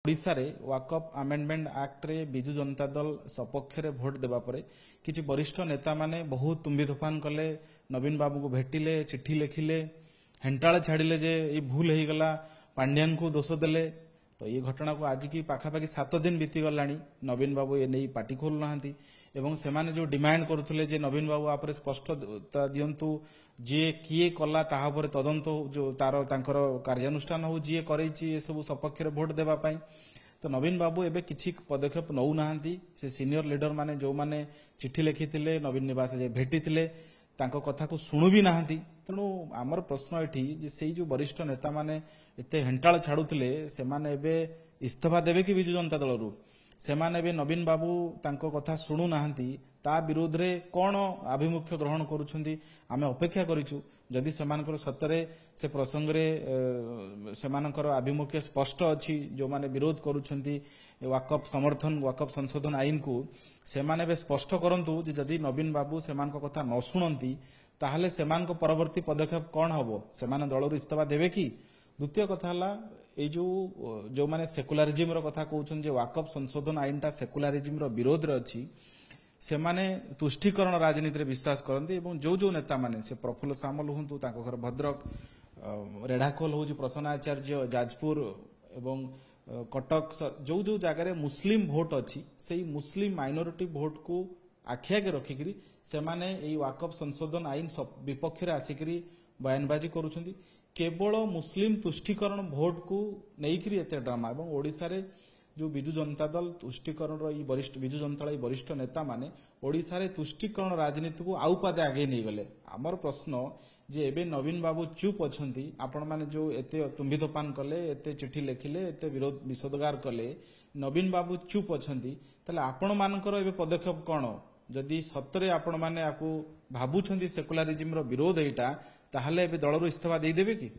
ओडिशा रे वाकअप amendment act रे बिजु जनता दल सपक्ष रे भोट देबा परे किछि वरिष्ठ नेता माने बहुत तुम्बी तोफान कले। नवीन बाबू को भेटिले, चिट्ठी लिखिले, हेंटाळे छाड़िले जे ये भूल हो गला, पांड्यान को दोष देले। तो ये घटना को आज की पाखापाखि 7 दिन बीती गलानी। नवीन बाबू ये नहीं पार्टी खोल नाहांती एवं सेमाने जो डिमांड करुथले जे नवीन बाबू आपरे स्पष्टता दियंतु, जे किए कला ताहा परे तदंत जो तार तांकर कार्यानुष्ठान हो, जे करैछि ए सब सपक्ष रे भोट देबा पई। तो नवीन बाबू एबे किछि पदक्षेप नौ नाहांती। से सीनियर लीडर माने जो माने चिट्ठी लिखिथिले, नवीन निवास जे भेटिथिले, तांको कथा को शुणु भी नाहांती। तेणु आमर प्रश्न एठी जे सेई जो वरिष्ठ नेता माने एते हेंटाळ छाड़ुथिले, सेमाने एबे इस्तीफा देबे कि बिजु जनता दलरू? सेमाने एबे नवीन बाबू तांको कथा शुणु नाहांती, ता विरोध रे कोन आभिमुख्य ग्रहण करूछंती आमे अपेक्षा करिछु। जदि सेमानकर सतरे से प्रसंग रे सेमानकर आभिमुख्य स्पष्ट अछि, जो माने विरोध करूछंती वाकअप समर्थन वाकअप संशोधन आईन को, सेमाने बे स्पष्ट करंतु जे जदि नवीन बाबू सेमानक कथा न शुणंती ताहले सेमानक परवर्ती पदक्षेप कोन हबो? सेमाने दलरू इस्तीफा देबे कि? द्वितीय कथा हला ए जो माने सेकुलरिज्म रो कथा कहउछन जे वाकअप संशोधन आईनटा सेकुलरिज्म रो विरोध रे अछि, सेमाने तुष्टिकरण राजनीति रे विश्वास करନ୍ତି। एवं जो नेता माने से प्रफुल्ल सामल हुंतु, ताको घर भद्रक, रेढ़ाखोल होउची प्रसन्न आचार्य, जाजपुर एवं कटक, जो जगह मुस्लिम भोट अच्छी से मुस्लिम माइनॉरिटी भोट को आखिया के रखिकी सेमाने एई वाकअप संशोधन आईन विपक्ष रे आसिकरी बयानबाजी करुछंती। केवल मुस्लिम तुष्टिकरण भोट को नेइकरी एते ड्रामा। एवं ओडिशा रे जो बिजु जनता दल तुष्टिकरण वरिष्ठ बिजु जनता दल वरिष्ठ नेता माने ओडिशा रे तुष्टिकरण राजनीति को आउ पादे आगे नहीं गले। आमर प्रश्न जे एबे नवीन बाबू चुप अछंती, आपण माने जो एते तुम्बी तोफान कले, एते चिट्ठी लिखिले, एते विरोध विषोदगार कले, नवीन बाबू चुप अछंती, ताले आपण मानकर एबे पदक्षेप कोन? जदि सतरे आपण माने आकू भाबुछंती सेकुलरिज्म रो विरोध एटा, ताहले एबे दलरो इस्तीफा देई देबे कि?